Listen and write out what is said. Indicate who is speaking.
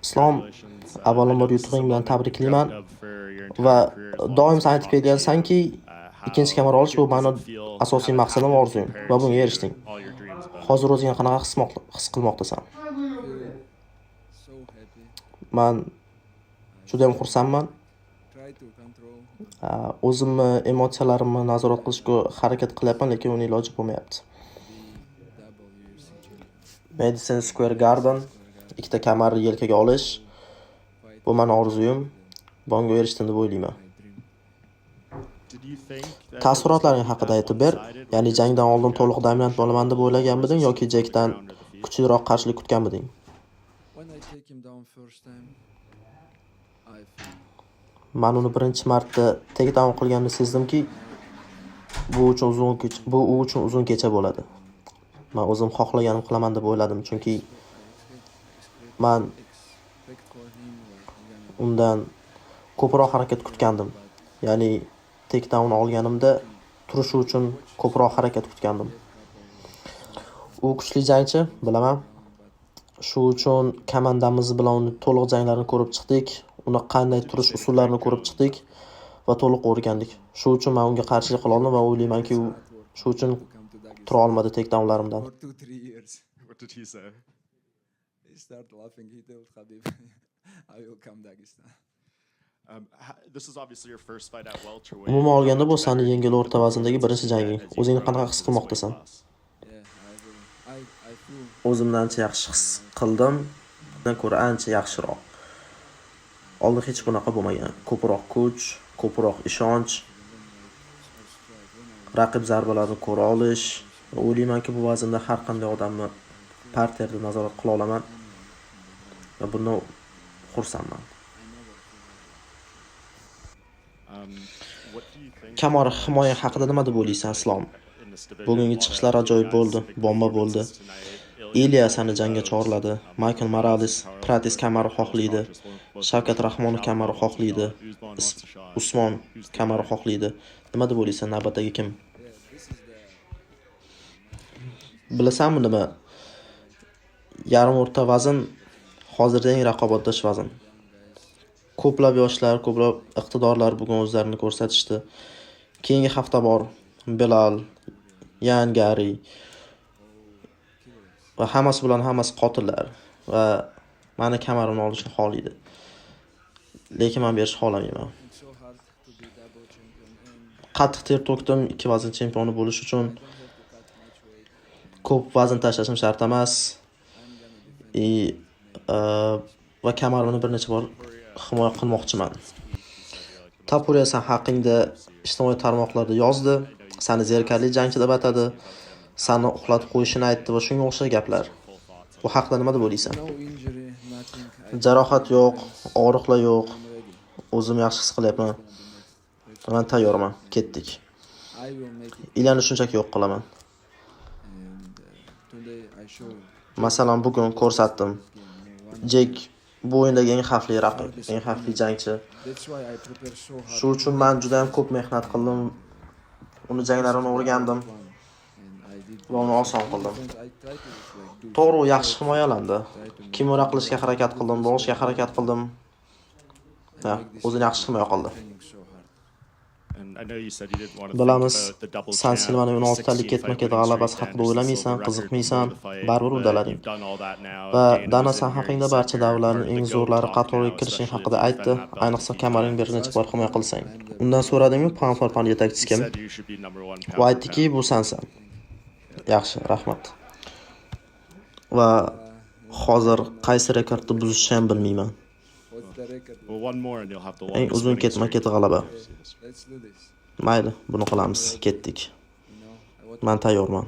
Speaker 1: Islom, avvalambor yutug'ing bilan tabriklayman va doim sen aytib kelasanki, ikkinchi kamera olish bu meni asosiy maqsadim va orzuyim va bunga erishding. Hozir o'zingni qanaqa his qilmoqdasan? Men juda ham xursandman. O'zimni emotsiyalarimni nazorat qilishga harakat qilyapman, lekin uning iloji bo'lmayapti. Madison Square Garden ikkita kamerani yelkaga olish bu meni orzuyim. Bunga erishdim deb o'ylayman. Taassurotlaring haqida aytib ber. Ya'ni jangdan oldin to'liq dominant bo'laman deb o'ylaganmiding yoki Jackdan kuchliroq qarshilik kutganmiding? Men uni birinchi marta takedown qilganimda sezdimki, bu uchun uzun kecha bo'ladi. Men o'zim xohlaganim qilaman deb o'yladim, chunki men undan ko'proq harakat kutgandim. Ya'ni takedown olganimda turishi uchun ko'proq harakat kutgandim. U kuchli jangchi, bilaman. Shu uchun komandamiz bilan uni to'liq janglarini ko'rib chiqdik. Uni qanday turish usullarini ko'rib chiqdik va to'liq o'rgandik. Shu uchun men unga qarshilik qila oldim va o'ylaymanki, u shu uchun tura olmadi takedownlarimdan.
Speaker 2: What did he say? He started laughing. He told Khabib, I will come Dagestan. This is obviously your first fight at welterweight.
Speaker 1: Umuman olganda bu seni yengil o'rta vazndagi birinchi janging. O'zingni qanaqa his qilmoqdasan? O'zimni ancha yaxshi his qildim. Undan ko'ra ancha yaxshiroq. Oldin hech bunaqa bo'lmagan. Ko'proq kuch, ko'proq ishonch, raqib zarbalarini ko'ra olish. O'ylaymanki, bu vaznda har qanday odamni parterda nazorat qila olaman va bundan xursandman. Kamar himoya haqida nima deb o'ylaysan, Islom? Bugungi chiqishlar ajoyib bo'ldi, bomba bo'ldi. Ilya seni jangga chorladi. Michael Morales, Pratis Kamaru xohlaydi. Shavkat Rahmonov Kamaru xohlaydi. Usmon Kamaru xohlaydi. Nima deb o'ylaysan, navbatdagi kim? Bilasanmi nima? Yarim o'rta vazn hozirda eng raqobatdosh vazn. Ko'plab yoshlar, ko'plab iqtidorlar bugun o'zlarini ko'rsatishdi. Keyingi hafta bor Bilal, Yan Gary va hammasi bilan hammasi qotillar va meni kamarimni olishni xohlaydi. Lekin men berish xohlamayman. Qattiq ter to'kdim 2 vazn chempioni bo'lish uchun. Ko'p vazn tashlashim shart emas. Va kamarimni bir necha bor himoya qilmoqchiman. Tapuriya san haqingda ijtimoiy tarmoqlarda yozdi. Seni zerikarli jangchi deb atadi. Seni uxlatib qo'yishini aytdi va shunga o'xshagan gaplar. Bu haqida nima deb o'ylaysan? Jarohat yo'q, og'riqlar yo'q. O'zim yaxshi his qilyapman. Men tayyorman. Ketdik. Ilyani shunchaki yo'q qilaman. Masalan, bugun ko'rsatdim. Jack bu o'yindagi eng xavfli raqib, eng xavfli jangchi. Shu uchun men juda ham ko'p mehnat qildim. Uni janglarini o'rgandim va uni oson qildim. To'g'ri, yaxshi himoyalandi. Kimura qilishga harakat qildim, bo'lishga harakat qildim. O'zini yaxshi himoya qildi. Bilamiz, San Silvani 16talik ketma-ket g'alabasi haqida o'ylamaysan, qiziqmaysan, baribir uddalading. Va Dana san haqingda barcha davrlarning eng zo'rlari qatoriga kirishing haqida aytdi, ayniqsa kamaring bir necha bor himoya qilsang. Undan so'radingmi, pound for pound yetakchisi kim? U aytdiki, bu sensan. Yaxshi, rahmat. Va hozir qaysi rekordni buzishni ham bilmayman. Eng uzun ketma-ket g'alaba. Mayli, buni qilamiz. Ketdik. Men tayyorman.